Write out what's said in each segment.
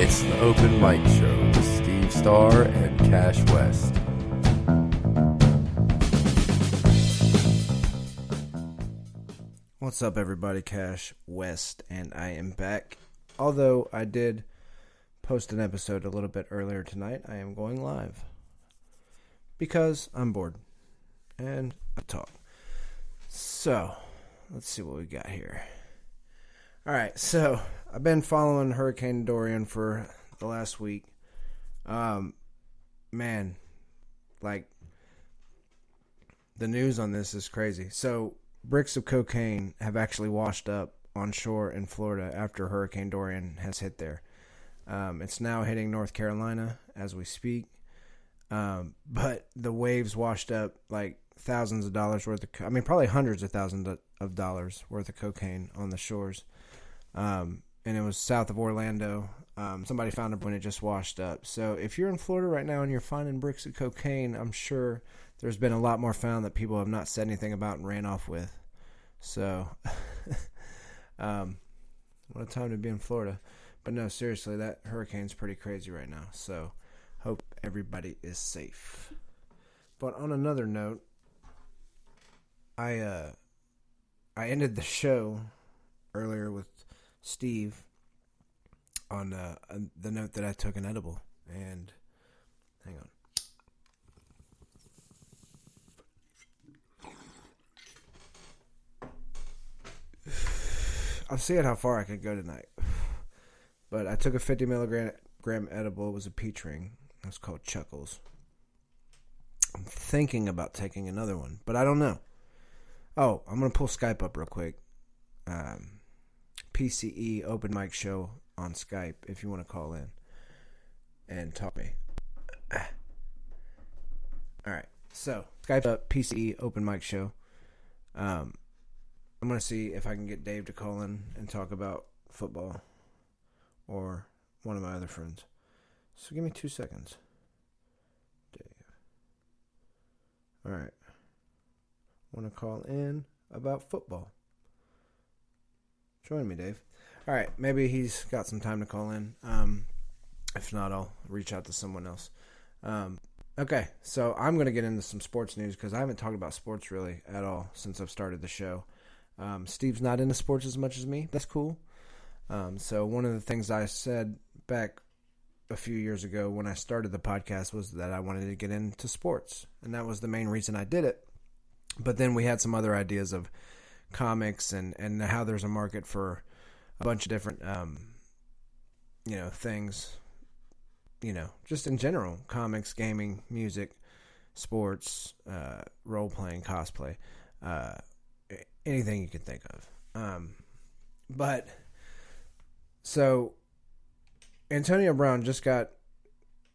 It's the Open Mic Show with Steve Starr and Cash West. What's up, everybody? Cash West, and I am back. Although I did post an episode a little bit earlier tonight, I am going live because I'm bored and I talk. So, let's see what we got here. Alright, so I've been following Hurricane Dorian for the last week. Man, like, the news on this is crazy. So, bricks of cocaine have actually washed up on shore in Florida after Hurricane Dorian has hit there. It's now hitting North Carolina as we speak. But the waves washed up like thousands of dollars worth of, probably hundreds of thousands of dollars worth of cocaine on the shores. And it was south of Orlando. Somebody found it when it just washed up. So if you're in Florida right now and you're finding bricks of cocaine, I'm sure there's been a lot more found that people have not said anything about and ran off with. So, what a time to be in Florida. But no, seriously, that hurricane's pretty crazy right now. So, hope everybody is safe. But on another note, I ended the show earlier with Steve on the note that I took an edible. And, hang on. I'm seeing how far I could go tonight. But I took a 50 milligram edible. It was a peach ring. It was called Chuckles. I'm thinking about taking another one, but I don't know. Oh, I'm going to pull Skype up real quick. PCE Open Mic Show on Skype if you want to call in and talk to me. Alright, so Skype up, PCE Open Mic Show. I'm going to see if I can get Dave to call in and talk about football or one of my other friends. So give me 2 seconds. Dave. Alright. Want to call in about football. Join me, Dave. Alright, maybe he's got some time to call in. If not, I'll reach out to someone else. Okay, so I'm going to get into some sports news because I haven't talked about sports really at all since I've started the show. Steve's not into sports as much as me. That's cool. So one of the things I said back a few years ago when I started the podcast was that I wanted to get into sports. And that was the main reason I did it. But then we had some other ideas of comics and how there's a market for a bunch of different, things, just in general, comics, gaming, music, sports, role-playing, cosplay, anything you can think of. But so Antonio Brown just got,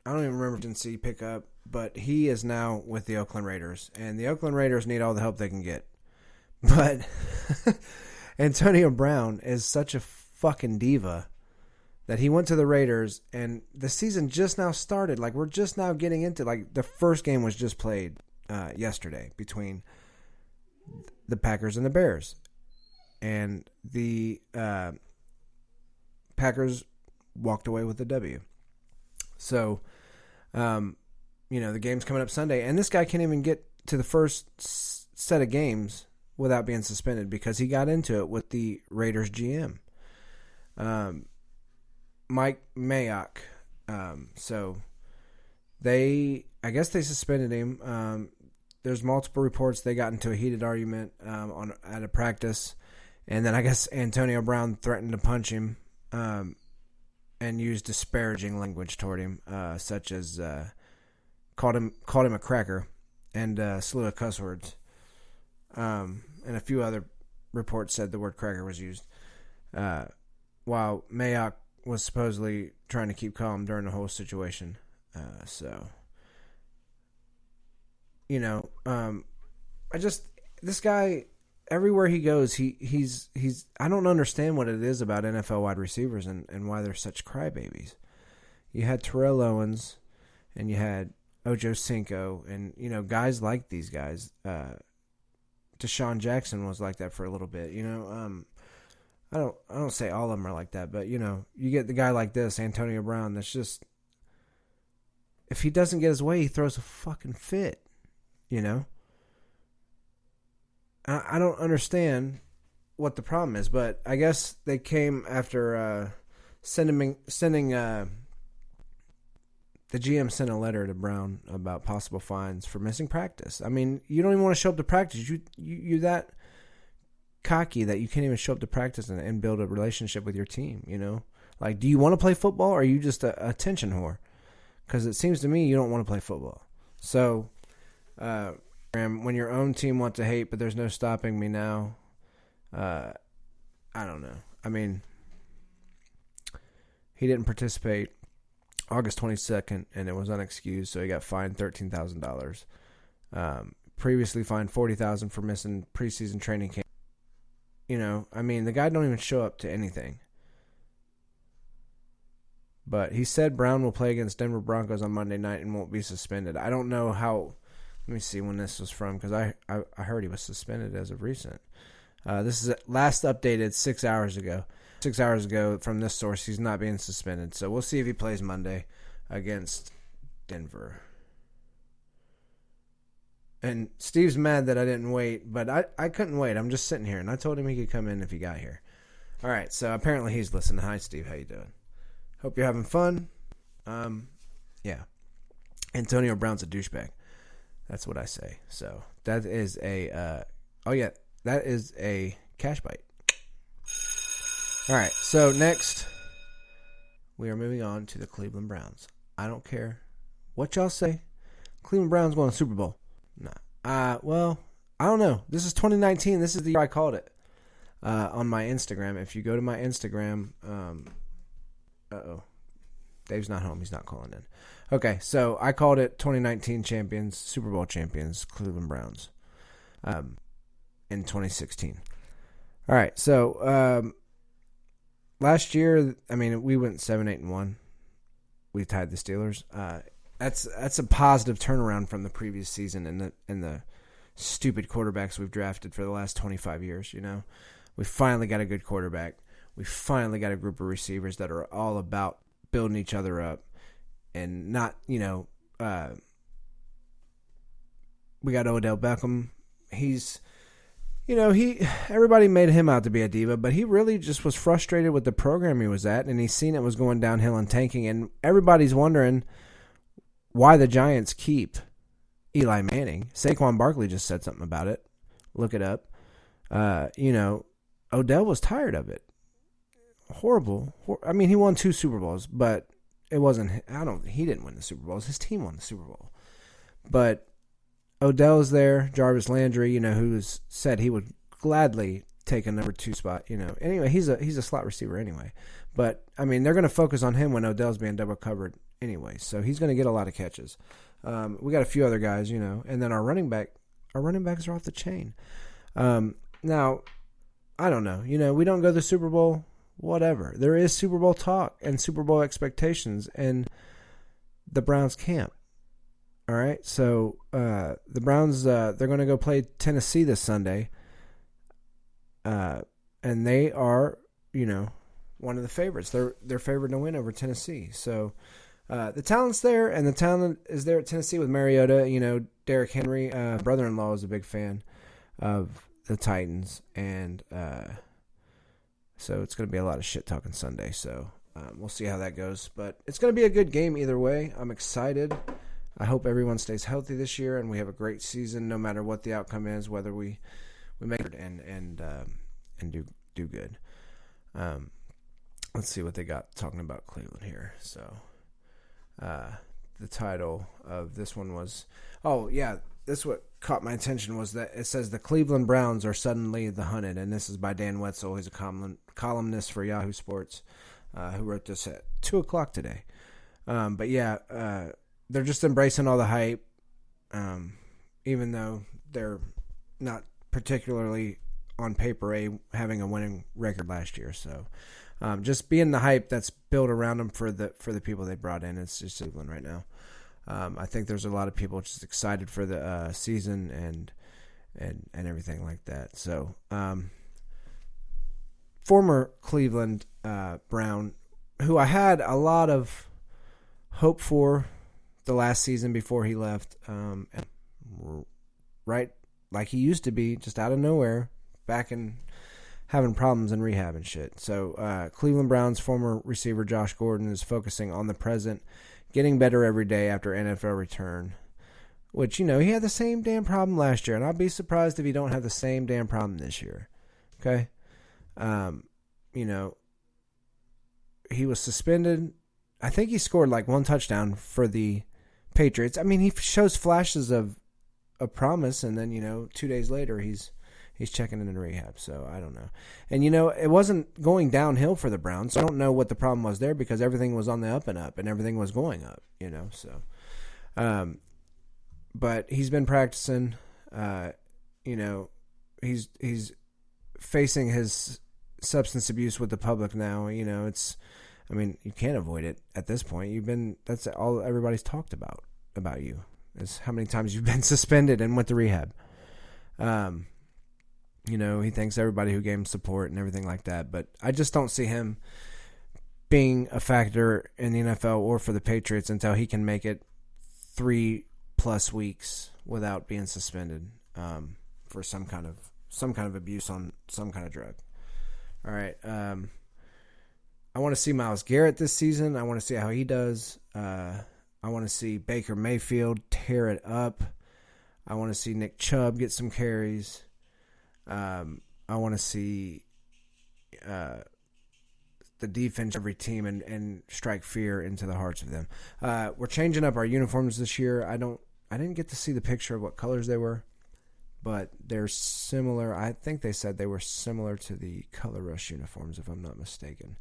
I don't even remember if Tennessee pick up, but he is now with the Oakland Raiders, and the Oakland Raiders need all the help they can get. But Antonio Brown is such a fucking diva that he went to the Raiders, and the season just now started. Like, we're just now getting into, like, the first game was just played yesterday between the Packers and the Bears. And the Packers walked away with the W. So, the game's coming up Sunday, and this guy can't even get to the first set of games without being suspended because he got into it with the Raiders GM, Mike Mayock. So I guess they suspended him. There's multiple reports they got into a heated argument at a practice, and then I guess Antonio Brown threatened to punch him and used disparaging language toward him, such as called him a cracker and a slew of cuss words. And a few other reports said the word cracker was used, while Mayock was supposedly trying to keep calm during the whole situation. This guy, everywhere he goes, he's I don't understand what it is about NFL wide receivers and why they're such crybabies. You had Terrell Owens, and you had Ocho Cinco, and guys like these guys. Deshaun Jackson was like that for a little bit. I don't say all of them are like that, but you get the guy like this, Antonio Brown, that's just, if he doesn't get his way, he throws a fucking fit. I don't understand what the problem is, but I guess they came after sending the GM sent a letter to Brown about possible fines for missing practice. I mean, you don't even want to show up to practice. You're that cocky that you can't even show up to practice and build a relationship with your team, Like, do you want to play football, or are you just a attention whore? Because it seems to me you don't want to play football. So, when your own team wants to hate, but there's no stopping me now, I don't know. I mean, he didn't participate August 22nd, and it was unexcused, so he got fined $13,000. Previously fined $40,000 for missing preseason training camp. I mean, the guy don't even show up to anything. But he said Brown will play against Denver Broncos on Monday night and won't be suspended. I don't know how. Let me see when this was from, because I heard he was suspended as of recent. This is last updated 6 hours ago. 6 hours ago from this source, he's not being suspended. So we'll see if he plays Monday against Denver. And Steve's mad that I didn't wait, but I couldn't wait. I'm just sitting here, and I told him he could come in if he got here. All right, so apparently he's listening. Hi, Steve. How you doing? Hope you're having fun. Yeah. Antonio Brown's a douchebag. That's what I say. So that is that is a Cashbyte. All right, so next we are moving on to the Cleveland Browns. I don't care what y'all say. Cleveland Browns going to Super Bowl. Nah. Well, I don't know. This is 2019. This is the year I called it on my Instagram. If you go to my Instagram, Dave's not home. He's not calling in. Okay, so I called it 2019 champions, Super Bowl champions, Cleveland Browns, in 2016. All right, so last year, I mean, we went 7-8-1. We tied the Steelers. That's a positive turnaround from the previous season and the stupid quarterbacks we've drafted for the last 25 years. We finally got a good quarterback. We finally got a group of receivers that are all about building each other up and not, we got Odell Beckham. He's, everybody made him out to be a diva, but he really just was frustrated with the program he was at, and he's seen it was going downhill and tanking, and everybody's wondering why the Giants keep Eli Manning. Saquon Barkley just said something about it. Look it up. Odell was tired of it. Horrible. I mean, he won 2 Super Bowls, but it wasn't. He didn't win the Super Bowls. His team won the Super Bowl. But Odell's there. Jarvis Landry, who's said he would gladly take a number 2 spot. Anyway, he's a slot receiver anyway. But I mean, they're going to focus on him when Odell's being double covered anyway. So he's going to get a lot of catches. We got a few other guys, and then our running backs are off the chain. Now, I don't know. We don't go to the Super Bowl. Whatever. There is Super Bowl talk and Super Bowl expectations in the Browns camp. All right. So the Browns, they're going to go play Tennessee this Sunday. And they are, one of the favorites. They're favored to win over Tennessee. So the talent's there, and the talent is there at Tennessee with Mariota. Derrick Henry, brother-in-law, is a big fan of the Titans, and so it's going to be a lot of shit talking Sunday. So we'll see how that goes. But it's going to be a good game either way. I'm excited. I hope everyone stays healthy this year and we have a great season no matter what the outcome is, whether we make it and do good. Let's see what they got talking about Cleveland here. So the title of this one was, this what caught my attention was that it says the Cleveland Browns are suddenly the hunted, and this is by Dan Wetzel. He's a columnist for Yahoo Sports who wrote this at 2:00 today. They're just embracing all the hype, even though they're not particularly on paper having a winning record last year. So just being the hype that's built around them for the people they brought in. It's just Cleveland right now. I think there's a lot of people just excited for the season and everything like that. So former Cleveland Brown, who I had a lot of hope for the last season before he left, right like he used to be, just out of nowhere, back in having problems in rehab and shit. So Cleveland Browns former receiver Josh Gordon is focusing on the present, getting better every day after NFL return, which, he had the same damn problem last year, and I'll be surprised if he don't have the same damn problem this year. Okay? He was suspended. I think he scored like one touchdown for the Patriots. I mean, he shows flashes of promise, and then, 2 days later, he's checking in rehab. So I don't know. And, it wasn't going downhill for the Browns. So I don't know what the problem was there, because everything was on the up and up, and everything was going up, so. But he's been practicing, he's facing his substance abuse with the public now. You can't avoid it at this point. That's all everybody's talked about you, is how many times you've been suspended and went to rehab. He thanks everybody who gave him support and everything like that, but I just don't see him being a factor in the NFL or for the Patriots until he can make it 3+ weeks without being suspended for some kind of abuse on some kind of drug. All right. I want to see Myles Garrett this season. I want to see how he does. I want to see Baker Mayfield tear it up. I want to see Nick Chubb get some carries. I want to see the defense of every team and strike fear into the hearts of them. We're changing up our uniforms this year. I didn't get to see the picture of what colors they were, but they're similar. I think they said they were similar to the Color Rush uniforms, if I'm not mistaken.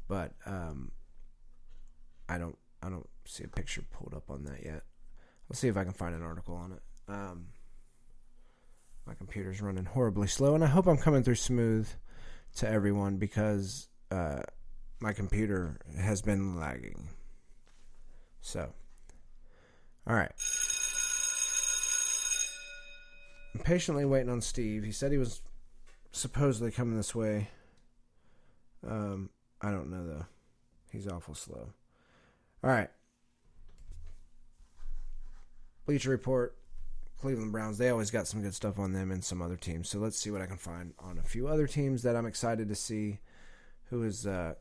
But I don't see a picture pulled up on that yet. I'll see if I can find an article on it. My computer's running horribly slow, and I hope I'm coming through smooth to everyone, because my computer has been lagging. So, all right. I'm patiently waiting on Steve. He said he was supposedly coming this way. I don't know, though. He's awful slow. All right. Bleacher Report, Cleveland Browns. They always got some good stuff on them and some other teams. So let's see what I can find on a few other teams that I'm excited to see who's going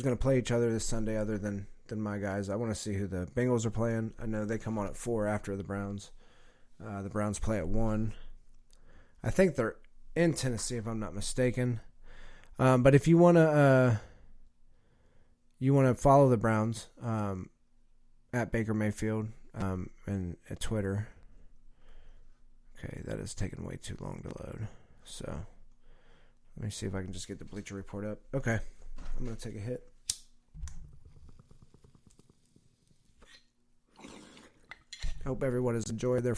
to play each other this Sunday other than my guys. I want to see who the Bengals are playing. I know they come on at 4 after the Browns. The Browns play at 1. I think they're in Tennessee, if I'm not mistaken. But if you want to follow the Browns at Baker Mayfield and at Twitter. Okay, that is taking way too long to load. So let me see if I can just get the Bleacher Report up. Okay, I'm going to take a hit. Hope everyone has enjoyed their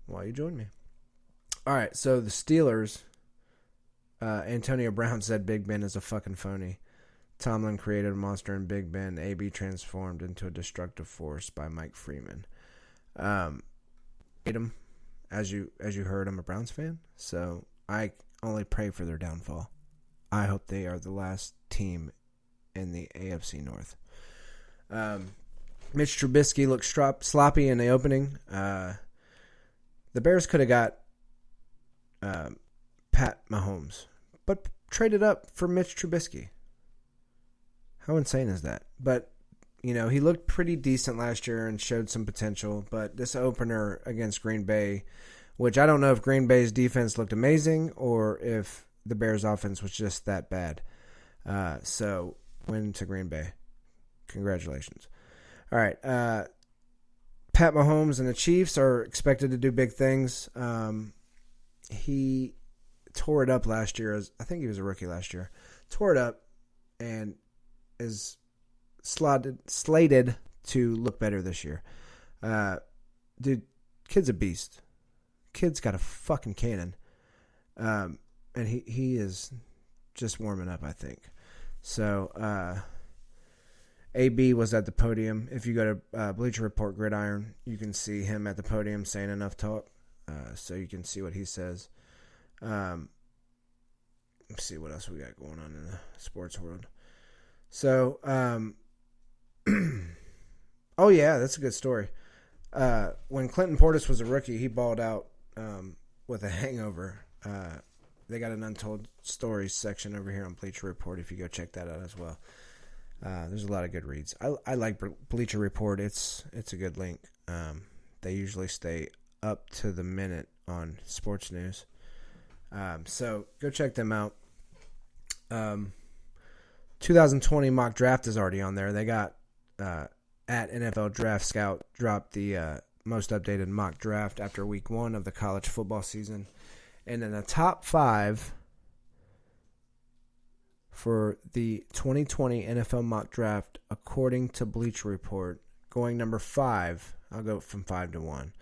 while you join me. All right, so the Steelers, Antonio Brown said Big Ben is a fucking phony. Tomlin created a monster in Big Ben. AB transformed into a destructive force by Mike Freeman. Hate him. As you heard, I'm a Browns fan, so I only pray for their downfall. I hope they are the last team in the AFC North. Mitch Trubisky looked sloppy in the opening. The Bears could have got Pat Mahomes, but traded up for Mitch Trubisky. How insane is that? But, he looked pretty decent last year and showed some potential. But this opener against Green Bay, which I don't know if Green Bay's defense looked amazing or if the Bears' offense was just that bad. So, win to Green Bay. Congratulations. All right. Pat Mahomes and the Chiefs are expected to do big things. He tore it up last year. I think he was a rookie last year. Tore it up and is slated to look better this year. Dude, kid's a beast. Kid's got a fucking cannon. And he is just warming up, I think. So, AB was at the podium. If you go to Bleacher Report Gridiron, you can see him at the podium saying enough talk. So you can see what he says. Let's see what else we got going on in the sports world. So, oh yeah, that's a good story. When Clinton Portis was a rookie, he balled out with a hangover. They got an untold stories section over here on Bleacher Report if you go check that out as well. There's a lot of good reads. I like Bleacher Report. It's a good link. They usually stay up to the minute on sports news. So go check them out. 2020 mock draft is already on there. They got at NFL Draft Scout dropped the most updated mock draft after week 1 of the college football season. And then the top 5 for the 2020 NFL mock draft, according to Bleacher Report, going number 5, I'll go from 5 to 1,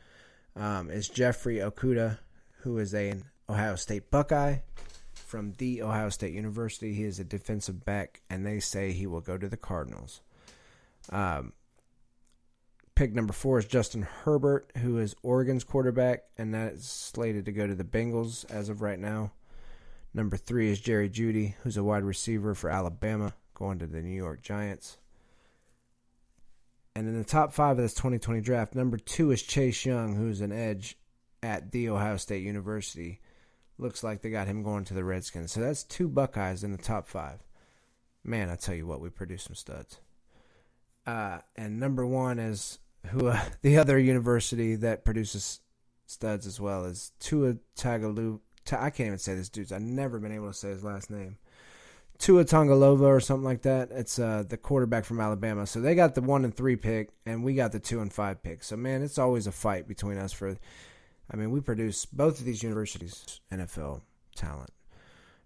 is Jeffrey Okudah, who is an Ohio State Buckeye from The Ohio State University. He is a defensive back, and they say he will go to the Cardinals. Pick number 4 is Justin Herbert, who is Oregon's quarterback, and that is slated to go to the Bengals as of right now. Number 3 is Jerry Jeudy, who's a wide receiver for Alabama, going to the New York Giants. And in the top 5 of this 2020 draft, number 2 is Chase Young, who's an edge at The Ohio State University. Looks like they got him going to the Redskins. So that's 2 Buckeyes in the top 5. Man, I tell you what, we produced some studs. And number 1 is the other university that produces studs as well is Tua Tagovailoa. I can't even say this dude's. I've never been able to say his last name. Tua Tagovailoa or something like that. It's the quarterback from Alabama. So they got the 1 and 3 pick, and we got the 2 and 5 pick. So man, it's always a fight between us for. I mean, we produce both of these universities NFL talent.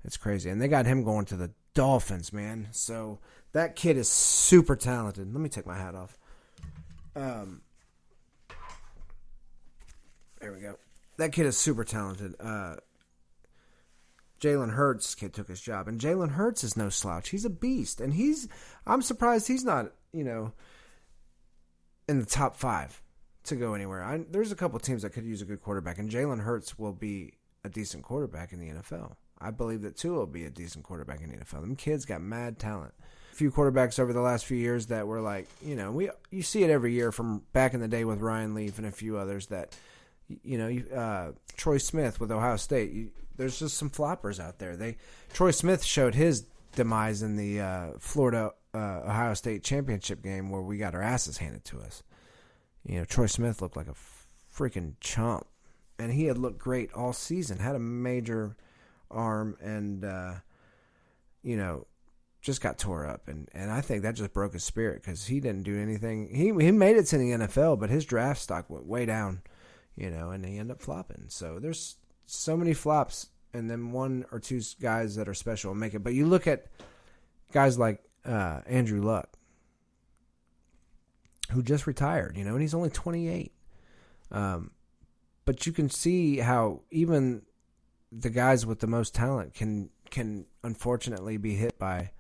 It's crazy, and they got him going to the Dolphins, man. So that kid is super talented. Let me take my hat off. There we go. That kid is super talented. Jalen Hurts' kid took his job, and Jalen Hurts is no slouch. He's a beast, and I'm surprised he's not, in the top 5 to go anywhere. There's a couple teams that could use a good quarterback, and Jalen Hurts will be a decent quarterback in the NFL. I believe that Tua will be a decent quarterback in the NFL. Them kids got mad talent. A few quarterbacks over the last few years that were like, you see it every year from back in the day with Ryan Leaf and a few others that, Troy Smith with Ohio State. There's just some floppers out there. Troy Smith showed his demise in the Florida Ohio State championship game where we got our asses handed to us. Troy Smith looked like a freaking chump, and he had looked great all season. Had a major arm, and just got tore up, and I think that just broke his spirit because he didn't do anything. He made it to the NFL, but his draft stock went way down, and he ended up flopping. So there's so many flops, and then 1 or 2 guys that are special make it. But you look at guys like Andrew Luck, who just retired, and he's only 28. But you can see how even the guys with the most talent can unfortunately be hit by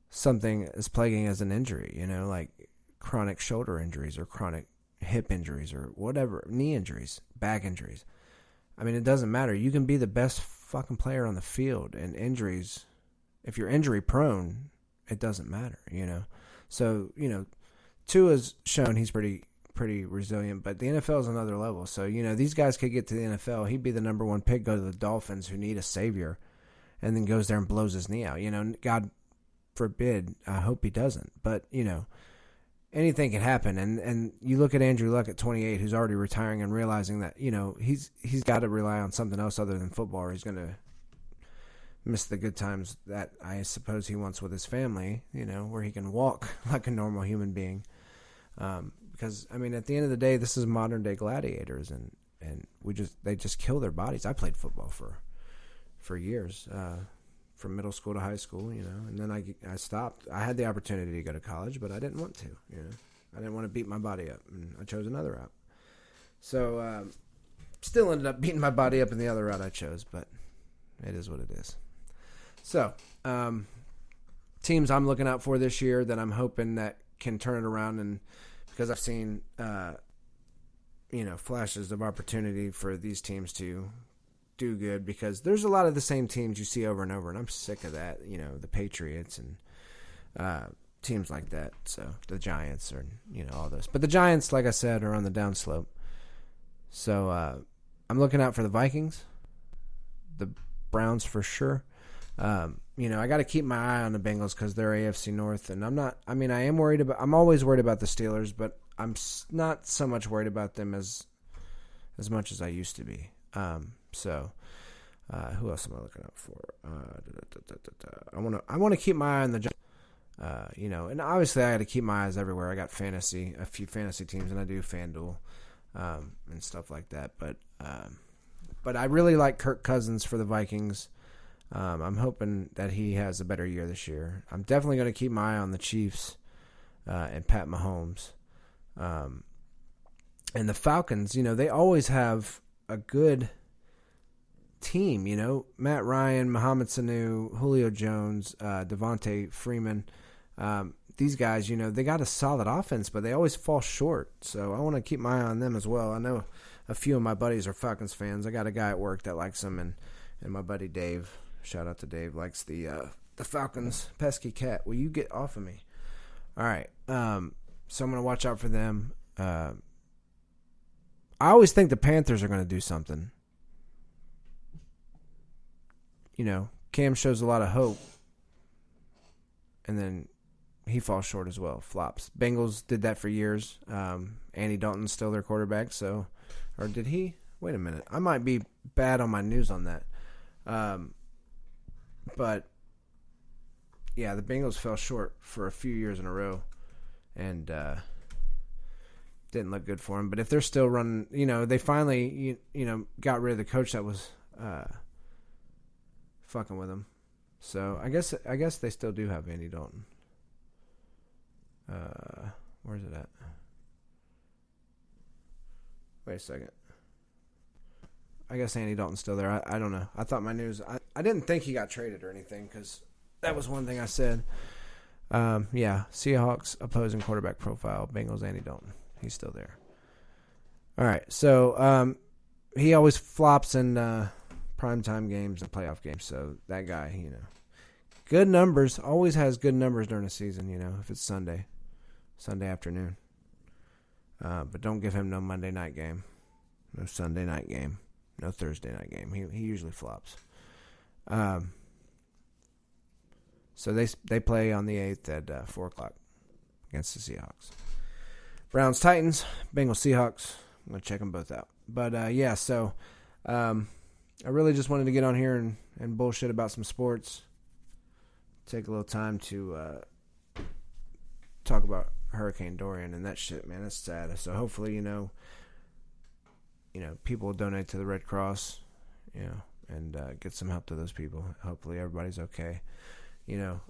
something as plaguing as an injury, like chronic shoulder injuries or chronic hip injuries or whatever, knee injuries, back injuries. I mean, it doesn't matter. You can be the best fucking player on the field, and injuries, if you're injury prone, it doesn't matter, So, Tua's shown he's pretty resilient, but the NFL is another level. So, these guys could get to the NFL. He'd be the number 1 pick, go to the Dolphins who need a savior, and then goes there and blows his knee out. God forbid, I hope he doesn't. But, anything can happen. And you look at Andrew Luck at 28, who's already retiring and realizing that, he's got to rely on something else other than football, or he's going to miss the good times that I suppose he wants with his family, where he can walk like a normal human being. Because, I mean, at the end of the day, this is modern day gladiators, and they just kill their bodies. I played football for years, from middle school to high school, and then I stopped. I had the opportunity to go to college, but I didn't want to, I didn't want to beat my body up, and I chose another route. So, still ended up beating my body up in the other route I chose, but it is what it is. So, teams I'm looking out for this year that I'm hoping that can turn it around, and because I've seen, flashes of opportunity for these teams to do good because there's a lot of the same teams you see over and over, and I'm sick of that. You know, the Patriots and teams like that. So the Giants are, you know, all those. But the Giants, like I said, are on the downslope. So I'm looking out for the Vikings, the Browns for sure. You know, I got to keep my eye on the Bengals because they're AFC North, and I'm always worried about the Steelers, but I'm not so much worried about them as much as I used to be. So who else am I looking out for? I want to keep my eye on the Giants. You know, and obviously I got to keep my eyes everywhere. I got a few fantasy teams, and I do FanDuel, and stuff like that. But I really like Kirk Cousins for the Vikings. I'm hoping that he has a better year this year. I'm definitely going to keep my eye on the Chiefs and Pat Mahomes. And the Falcons, you know, they always have a good team, you know. Matt Ryan, Mohamed Sanu, Julio Jones, Devontae Freeman. These guys, you know, they got a solid offense, but they always fall short. So I want to keep my eye on them as well. I know a few of my buddies are Falcons fans. I got a guy at work that likes them, and my buddy Dave, shout out to Dave, likes the Falcons. Pesky cat, will you get off of me? All right. So I'm going to watch out for them. I always think the Panthers are going to do something. You know, Cam shows a lot of hope, and then he falls short as well, flops. Bengals did that for years. Andy Dalton's still their quarterback, so, or did he? Wait a minute. I might be bad on my news on that. But, yeah, the Bengals fell short for a few years in a row, and didn't look good for them. But if they're still running, you know, they finally, you know, got rid of the coach that was fucking with them. So I guess they still do have Andy Dalton. Where's it at? Wait a second. I guess Andy Dalton's still there. I don't know. I thought my news. I didn't think he got traded or anything because that was one thing I said. Yeah, Seahawks opposing quarterback profile. Bengals Andy Dalton. He's still there. All right. So he always flops in primetime games and playoff games. So that guy, you know, good numbers. Always has good numbers during the season. You know, if it's Sunday afternoon. But don't give him no Monday night game, no Sunday night game. No Thursday night game. He usually flops. So they play on the 8th at 4 o'clock against the Seahawks. Browns, Titans, Bengals, Seahawks. I'm going to check them both out. But, yeah, so I really just wanted to get on here and bullshit about some sports. Take a little time to talk about Hurricane Dorian and that shit, man. That's sad. So hopefully, you know, people will donate to the Red Cross, you know, and get some help to those people. Hopefully everybody's okay. You know,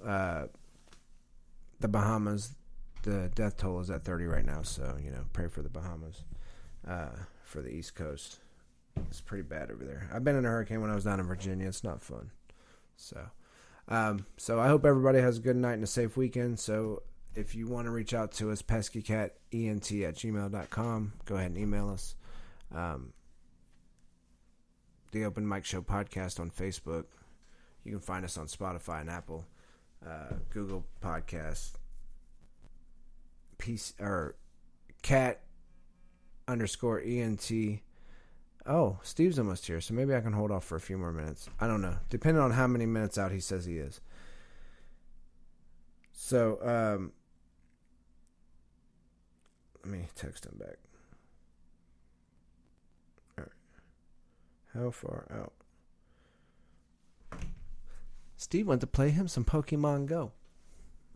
the Bahamas, the death toll is at 30 right now, so, you know, pray for the Bahamas, for the East Coast. It's pretty bad over there. I've been in a hurricane when I was down in Virginia. It's not fun. So I hope everybody has a good night and a safe weekend. So if you want to reach out to us, peskycatent@gmail.com, go ahead and email us. The Open Mic Show podcast on Facebook. You can find us on Spotify and Apple, Google Podcasts, cat_ENT. Oh, Steve's almost here, so maybe I can hold off for a few more minutes. I don't know, depending on how many minutes out he says he is. So, let me text him back. All right. How far out? Steve went to play him some Pokemon Go.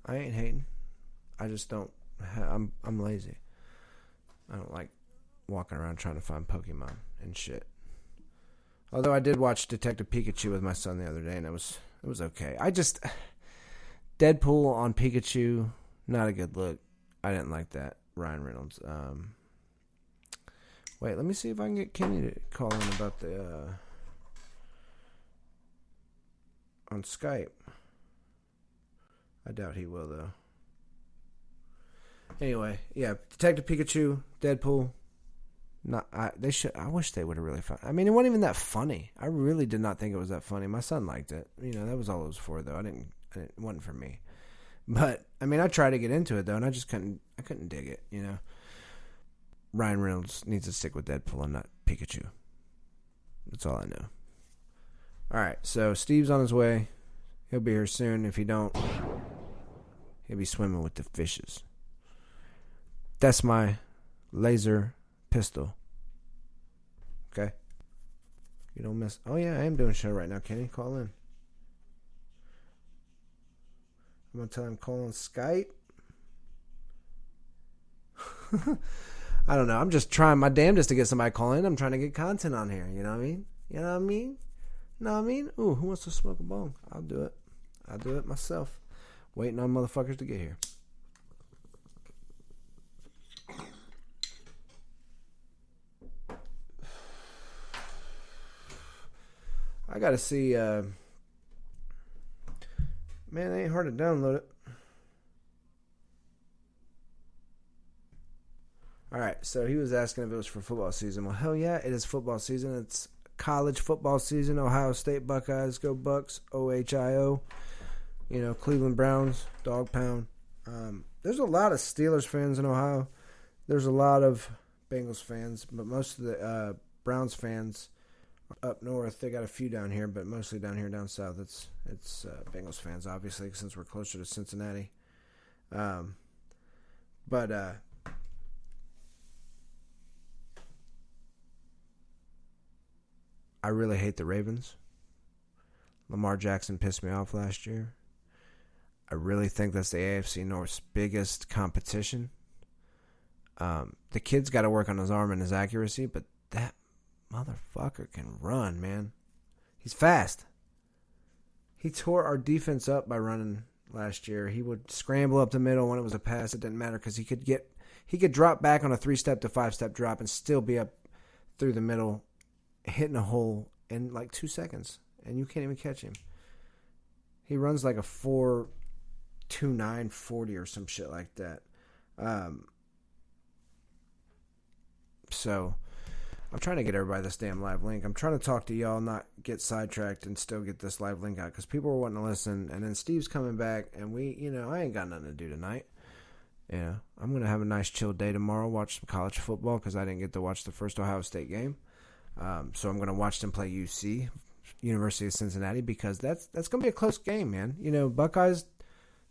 I ain't hating. I just don't. I'm lazy. I don't like walking around trying to find Pokemon and shit. Although I did watch Detective Pikachu with my son the other day, and it was okay. Deadpool on Pikachu, not a good look. I didn't like that. Ryan Reynolds. Wait, let me see if I can get Kenny to call in about the on Skype. I doubt he will, though. Anyway, yeah, Detective Pikachu, Deadpool, They should. I wish they would have really fun. I mean, it wasn't even that funny. I really did not think it was that funny. My son liked it. That was all it was for, though. It wasn't for me. But I mean, I tried to get into it though, and I just couldn't. I couldn't dig it. Ryan Reynolds needs to stick with Deadpool and not Pikachu. That's all I know. All right, so Steve's on his way. He'll be here soon. If he don't, he'll be swimming with the fishes. That's my laser pistol. Okay? You don't miss. Oh, yeah, I am doing a show right now, Kenny. Call in. I'm going to tell him call on Skype. I don't know. I'm just trying my damnedest to get somebody call in. I'm trying to get content on here. You know what I mean? You know what I mean? Know what I mean? Ooh, who wants to smoke a bong? I'll do it. I'll do it myself. Waiting on motherfuckers to get here. I gotta see, man, it ain't hard to download it. Alright, so he was asking if it was for football season. Well, hell yeah, it is football season. It's college football season. Ohio State Buckeyes, go Bucks, OHIO. Cleveland Browns, Dog Pound. There's a lot of Steelers fans in Ohio. There's a lot of Bengals fans, but most of the Browns fans up north. They got a few down here, but mostly down here, down south. It's Bengals fans, obviously, since we're closer to Cincinnati. But I really hate the Ravens. Lamar Jackson pissed me off last year. I really think that's the AFC North's biggest competition. The kid's got to work on his arm and his accuracy, but that motherfucker can run, man. He's fast. He tore our defense up by running last year. He would scramble up the middle when it was a pass. It didn't matter because he could drop back on a 3-step to 5-step drop and still be up through the middle, hitting a hole in like 2 seconds, and you can't even catch him. He runs like a 4.29 40 or some shit like that. So I'm trying to get everybody this damn live link. I'm trying to talk to y'all, not get sidetracked, and still get this live link out because people are wanting to listen. And then Steve's coming back, and I ain't got nothing to do tonight. I'm gonna have a nice chill day tomorrow. Watch some college football because I didn't get to watch the first Ohio State game. So I'm gonna watch them play UC, University of Cincinnati, because that's gonna be a close game, man. Buckeyes,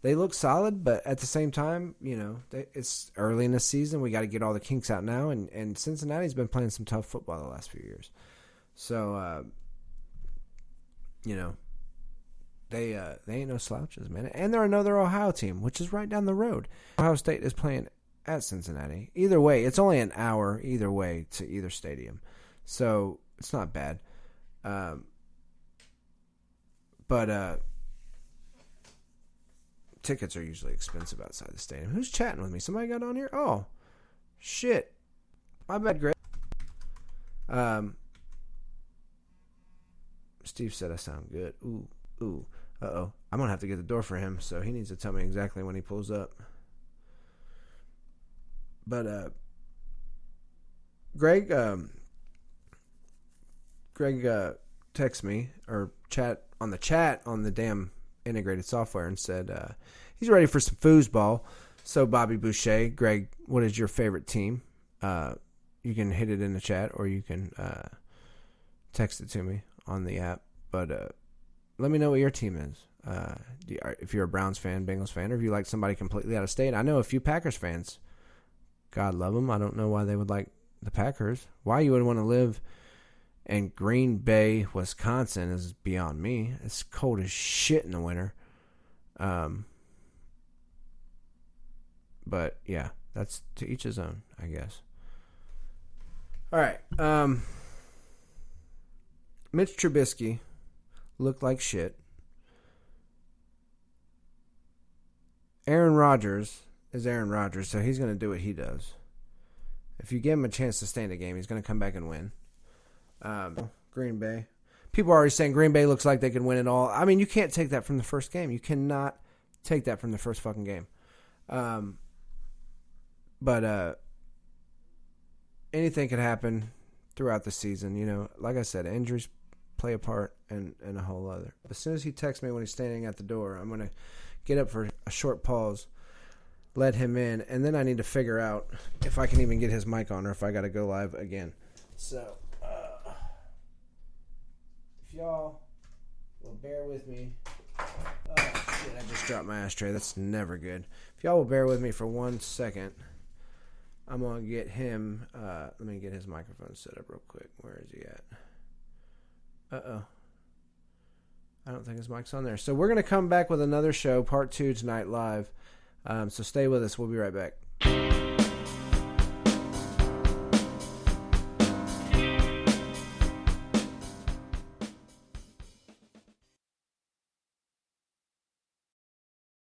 they look solid, but at the same time, it's early in the season. We got to get all the kinks out now, and Cincinnati's been playing some tough football the last few years. So, they ain't no slouches, man. And they're another Ohio team, which is right down the road. Ohio State is playing at Cincinnati. Either way, it's only an hour either way to either stadium. So it's not bad. But tickets are usually expensive outside the stadium. Who's chatting with me? Somebody got on here? Oh, shit. My bad, Greg. Steve said I sound good. Ooh. Uh-oh. I'm going to have to get the door for him, so he needs to tell me exactly when he pulls up. But, Greg texted me, or chat on the damn integrated software, and said he's ready for some foosball. So Bobby Boucher, Greg, what is your favorite team? You can hit it in the chat, or you can text it to me on the app. But let me know what your team is. If you're a Browns fan, Bengals fan, or if you like somebody completely out of state. I know a few Packers fans. God love them. I don't know why they would like the Packers. Why you would want to live in Green Bay, Wisconsin is beyond me. It's cold as shit in the winter. But yeah, that's to each his own, I guess. All right. Mitch Trubisky looked like shit. Aaron Rodgers is Aaron Rodgers, so he's going to do what he does. If you give him a chance to stay in the game, he's going to come back and win. Green Bay. People are already saying Green Bay looks like they can win it all. I mean, you can't take that from the first game. You cannot take that from the first fucking game. But anything could happen throughout the season. You know, like I said, injuries play a part and a whole other. As soon as he texts me when he's standing at the door, I'm going to get up for a short pause, let him in, and then I need to figure out if I can even get his mic on or if I got to go live again. So, if y'all will bear with me. Oh, shit, I just dropped my ashtray. That's never good. If y'all will bear with me for 1 second, I'm going to get him. Let me get his microphone set up real quick. Where is he at? Uh-oh. I don't think his mic's on there. So we're going to come back with another show, part 2 tonight live. So stay with us. We'll be right back.